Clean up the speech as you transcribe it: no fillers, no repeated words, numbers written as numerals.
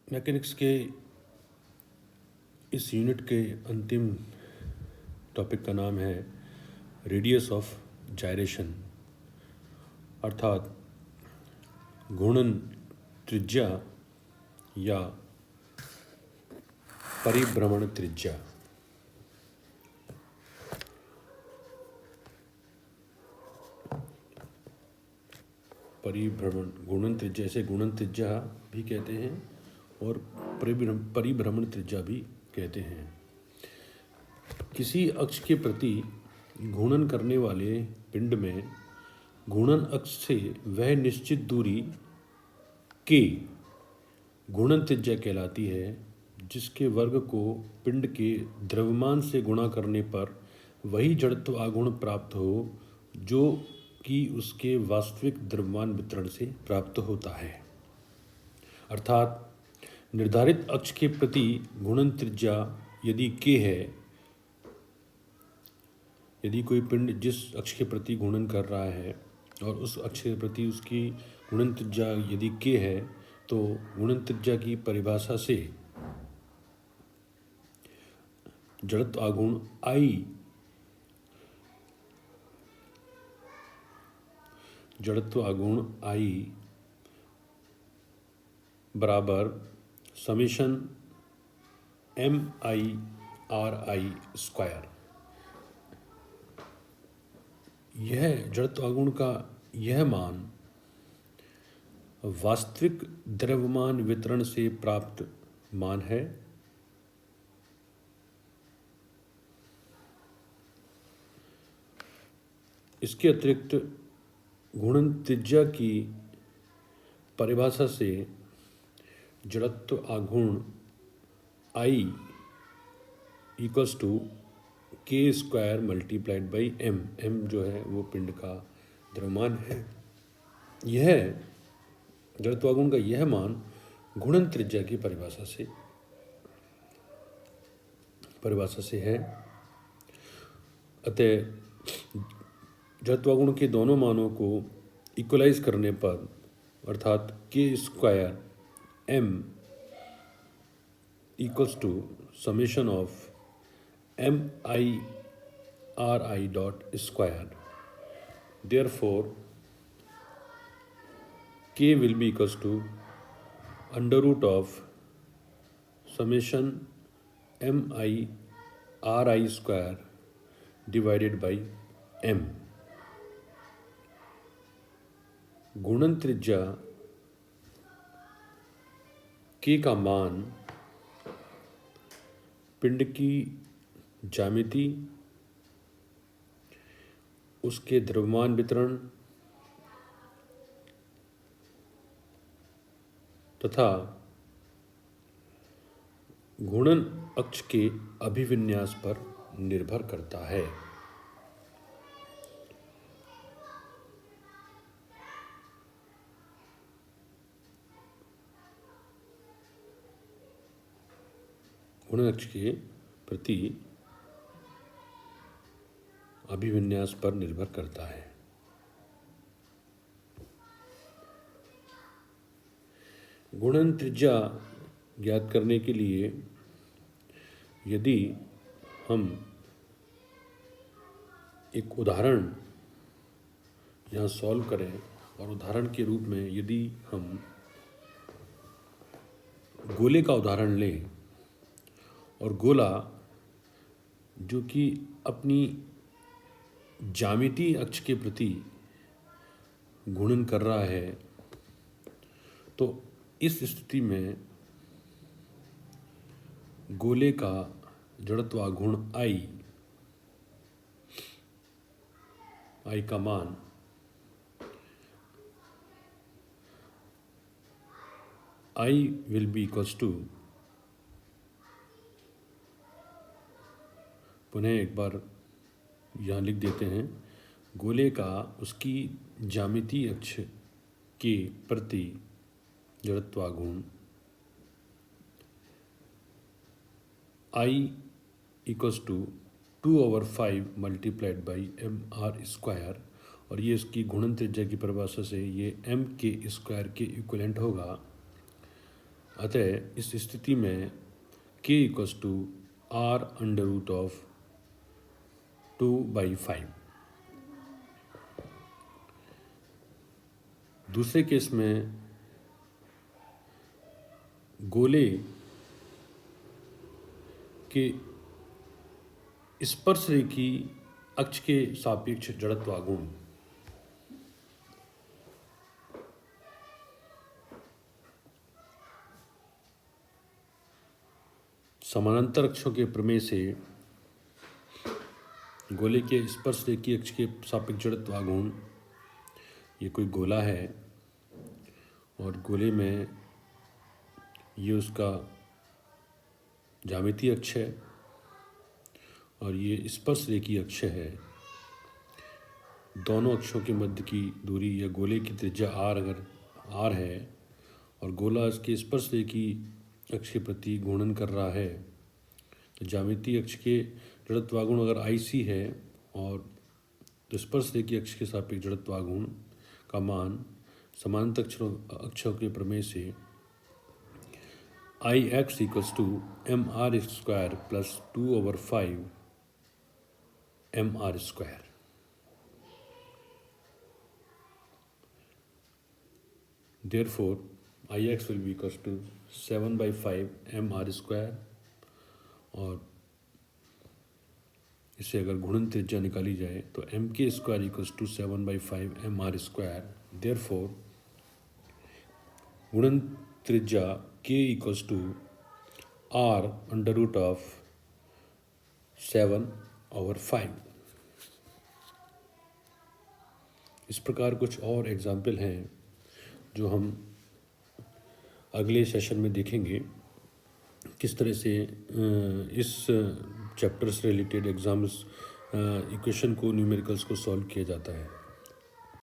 Mechanics के इस unit के अंतिम टॉपिक का नाम है रेडियस ऑफ जायरेशन, अर्थात घूर्णन त्रिज्या या परिभ्रमण त्रिज्या। परिभ्रमण घूर्णन त्रिज्या, इसे घूर्णन त्रिज्या भी कहते हैं और परिभ्रमण त्रिज्या भी कहते हैं। किसी अक्ष के प्रति घूर्णन करने वाले पिंड में घूर्णन अक्ष से वह निश्चित दूरी k घूर्णन त्रिज्या कहलाती है, जिसके वर्ग को पिंड के द्रव्यमान से गुणा करने पर वही जड़त्व आघूर्ण प्राप्त हो जो कि उसके वास्तविक द्रव्यमान वितरण से प्राप्त होता है। अर्थात निर्धारित अक्ष के प्रति घूर्णन त्रिज्या यदि k है, यदि कोई पिंड जिस अक्ष के प्रति घूर्णन कर रहा है और उस अक्ष के प्रति उसकी घूर्णन त्रिज्या यदि k है, तो घूर्णन त्रिज्या की परिभाषा से जड़त्व आघूर्ण I बराबर समेशन MI/RI स्क्वायर। यह जड़त्व आघूर्ण का यह मान वास्तविक द्रव्यमान वितरण से प्राप्त मान है। इसके अतिरिक्त घूर्णन त्रिज्या की परिभाषा से जड़त्व आघूर्ण I = k² multiplied by m जो है वो पिंड का द्रव्यमान है। यह जड़त्व आघूर्ण का यह मान घूर्णन त्रिज्या की परिभाषा से है। अतः जड़त्व आघूर्ण के दोनों मानों को इक्वलाइज करने पर अर्थात k² m = summation of MI/RI dot square. Therefore, k will be equals to under root of summation MI/RI square divided by m. घूर्णन त्रिज्या k का मान पिंड की ज्यामिति, उसके द्रव्यमान वितरण तथा घूर्णन अक्ष के अभिविन्यास पर निर्भर करता है। घूर्णन अक्ष के प्रति अभिविन्यास पर निर्भर करता है। घूर्णन त्रिज्या ज्ञात करने के लिए यदि हम एक उदाहरण यहाँ सॉल्व करें और उदाहरण के रूप में यदि हम गोले का उदाहरण लें और गोला जो कि अपनी ज्यामितीय अक्ष के प्रति घूर्णन कर रहा है, तो इस स्थिति में गोले का जड़त्व आघूर्ण I का मान I will be equals to, पुनः एक बार यहाँ लिख देते हैं, गोले का उसकी ज्यामितीय अक्ष के प्रति जड़त्व आघूर्ण I = 2/5 मल्टीप्लाइड बाई mr², और ये इसकी घूर्णन त्रिज्या की परिभाषा से ये m के स्क्वायर के इक्विवेलेंट होगा। अतः इस स्थिति में k equals to r under root of 2/5। दूसरे केस में गोले के स्पर्शरेखी अक्ष के सापेक्ष जड़त्वाघूर्ण समानांतर अक्षों के प्रमेय से गोले के स्पर्शरेखी अक्ष के सापेक्ष जड़त्वाघूर्ण, ये कोई गोला है और गोले में ये उसका ज्यामितीय अक्ष है और ये स्पर्शरेखी अक्ष है। दोनों अक्षों के मध्य की दूरी या गोले की त्रिज्या r अगर r है और गोला इसके स्पर्शरेखी अक्ष के प्रति घूर्णन कर रहा है, तो ज्यामितीय अक्ष के जड़त्वाघूर्ण अगर IC है और स्पर्शरेखी अक्ष के सापेक्ष जड़त्वाघूर्ण का मान समानांतर अक्षों के प्रमेय से Ix equals to mr square plus 2/5 mr square. Therefore, Ix will be equals to 7/5 mr square और इसे अगर गुणन त्रिज्या निकाली जाए तो mk square equals to 7/5 mr square. Therefore, गुणन त्रिज्या k equals to r under root of 7/5। इस प्रकार कुछ और एग्जाम्पल हैं जो हम अगले सेशन में देखेंगे, किस तरह से इस चैप्टर से रिलेटेड इक्वेशन को न्यूमेरिकल्स को सॉल्व किया जाता है।